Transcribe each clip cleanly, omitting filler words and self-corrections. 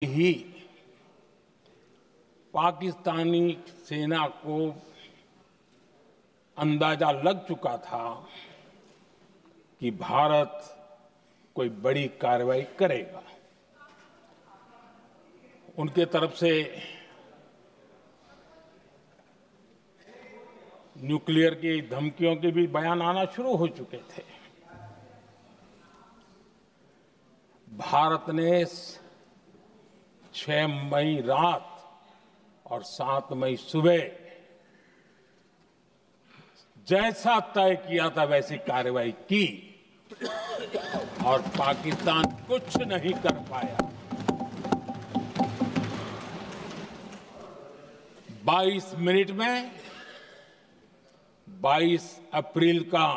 ही पाकिस्तानी सेना को अंदाजा लग चुका था कि भारत कोई बड़ी कार्रवाई करेगा। उनके तरफ से न्यूक्लियर की धमकियों के भी बयान आना शुरू हो चुके थे। भारत ने 6 मई रात और 7 मई सुबह जैसा तय किया था वैसी कार्रवाई की और पाकिस्तान कुछ नहीं कर पाया। 22 मिनट में 22 अप्रैल का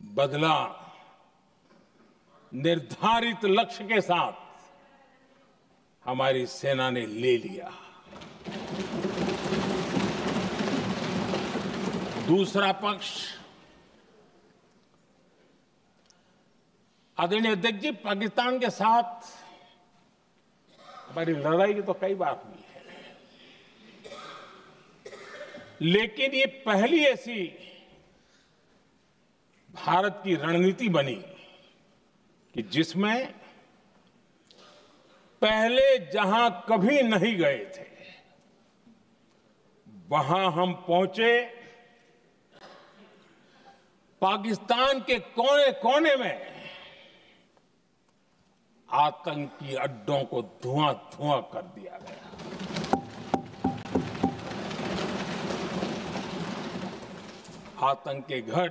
बदला निर्धारित लक्ष्य के साथ हमारी सेना ने ले लिया। दूसरा पक्ष, आदरणीय अध्यक्ष जी, पाकिस्तान के साथ हमारी लड़ाई तो कई बार हुई है, लेकिन ये पहली ऐसी भारत की रणनीति बनी कि जिसमें पहले जहां कभी नहीं गए थे वहां हम पहुंचे। पाकिस्तान के कोने कोने में आतंकी अड्डों को धुआं धुआं कर दिया गया। आतंक के गढ़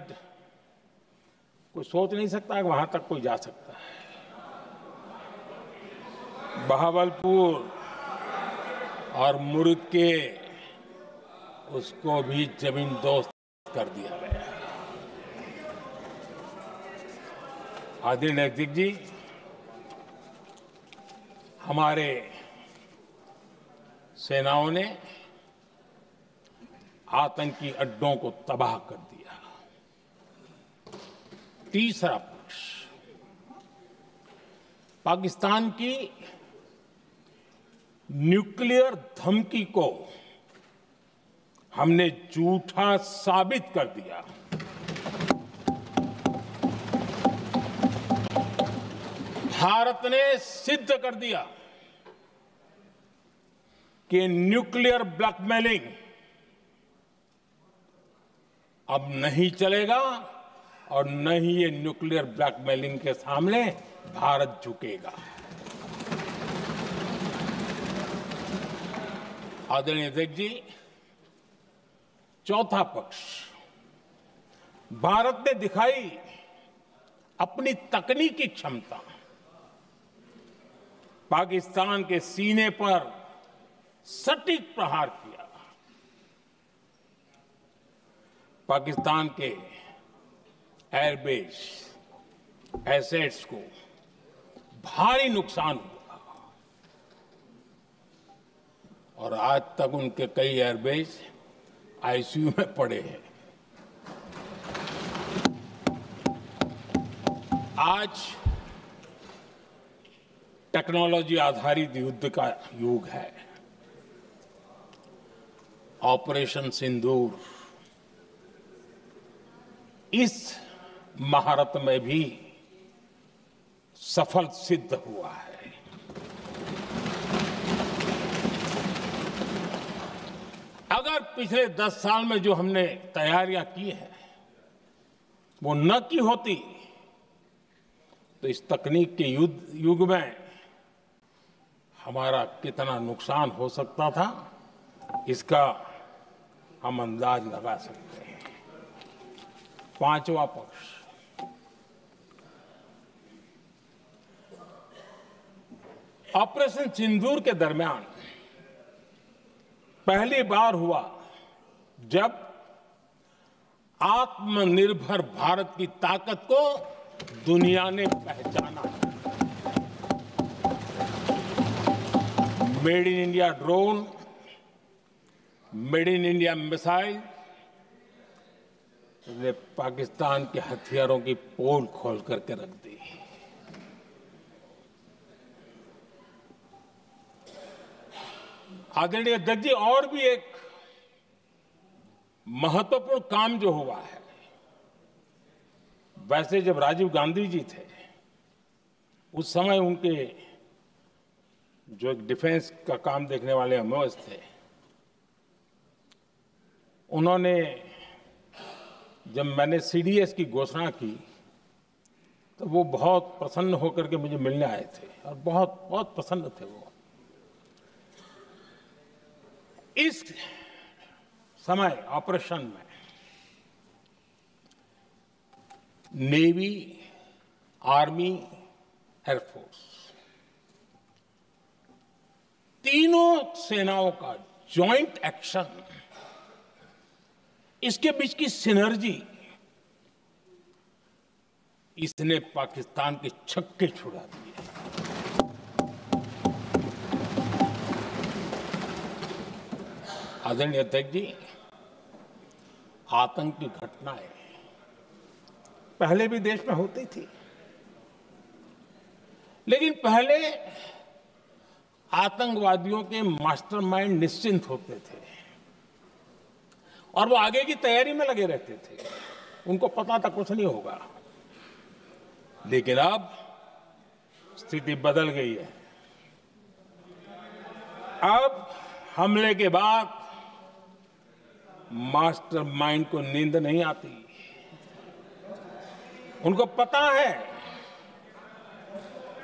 कोई सोच नहीं सकता कि वहां तक कोई जा सकता है। बहावलपुर और मुर्ग उसको भी जमींदोज कर दिया गया। आदरणीय अध्यक्ष जी, हमारे सेनाओं ने आतंकी अड्डों को तबाह कर दिया। तीसरा पक्ष, पाकिस्तान की न्यूक्लियर धमकी को हमने झूठा साबित कर दिया। भारत ने सिद्ध कर दिया कि न्यूक्लियर ब्लैकमेलिंग अब नहीं चलेगा और न ही ये न्यूक्लियर ब्लैकमेलिंग के सामने भारत झुकेगा। आदरणीय अध्यक्ष जी, चौथा पक्ष, भारत ने दिखाई अपनी तकनीकी क्षमता। पाकिस्तान के सीने पर सटीक प्रहार किया। पाकिस्तान के एयरबेस एसेट्स को भारी नुकसान हुआ और आज तक उनके कई एयरबेस आईसीयू में पड़े हैं। आज टेक्नोलॉजी आधारित युद्ध का युग है। ऑपरेशन सिंदूर इस महारत में भी सफल सिद्ध हुआ है। अगर पिछले 10 साल में जो हमने तैयारियां की हैं वो न की होती तो इस तकनीक के युग में हमारा कितना नुकसान हो सकता था, इसका हम अंदाज लगा सकते हैं। पांचवा पक्ष, ऑपरेशन सिंदूर के दरमियान पहली बार हुआ जब आत्मनिर्भर भारत की ताकत को दुनिया ने पहचाना। Made in India drone, made in India missile ने पाकिस्तान के हथियारों की पोल खोल करके रख दी। आदरणीय अध्यक्ष जी, और भी एक महत्वपूर्ण काम जो हुआ है, वैसे जब राजीव गांधी जी थे उस समय उनके जो एक डिफेंस का काम देखने वाले एमओएस थे, उन्होंने जब मैंने सीडीएस की घोषणा की तो वो बहुत प्रसन्न होकर के मुझे मिलने आए थे और बहुत बहुत प्रसन्न थे वो। इस समय ऑपरेशन में नेवी, आर्मी, एयरफोर्स, तीनों सेनाओं का जॉइंट एक्शन, इसके बीच की सिनर्जी, इसने पाकिस्तान के छक्के छुड़ा दिए। आदरणीय अध्यक्ष जी, आतंक की घटनाएं पहले भी देश में होती थी, लेकिन पहले आतंकवादियों के मास्टरमाइंड निश्चिंत होते थे और वो आगे की तैयारी में लगे रहते थे, उनको पता था कुछ नहीं होगा। लेकिन अब स्थिति बदल गई है। अब हमले के बाद मास्टरमाइंड को नींद नहीं आती। उनको पता है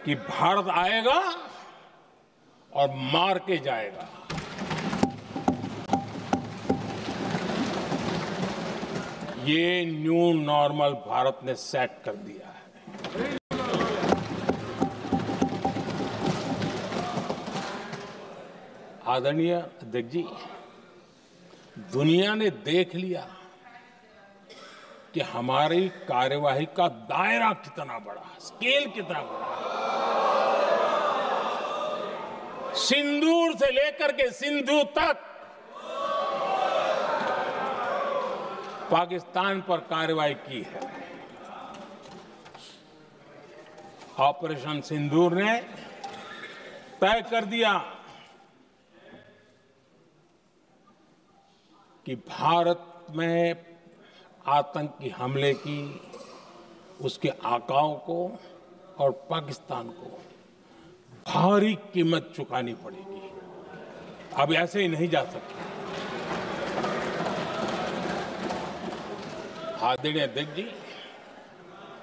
कि भारत आएगा और मार के जाएगा। ये न्यू नॉर्मल भारत ने सेट कर दिया है। आदरणीय अध्यक्ष जी, दुनिया ने देख लिया कि हमारी कार्यवाही का दायरा कितना बड़ा, स्केल कितना बड़ा। सिंदूर से लेकर के सिंधु तक पाकिस्तान पर कार्रवाई की है। ऑपरेशन सिंदूर ने तय कर दिया कि भारत में आतंकी हमले की, उसके आकाओं को और पाकिस्तान को भारी कीमत चुकानी पड़ेगी। अब ऐसे ही नहीं जा सकते। आदरणीय अध्यक्ष जी,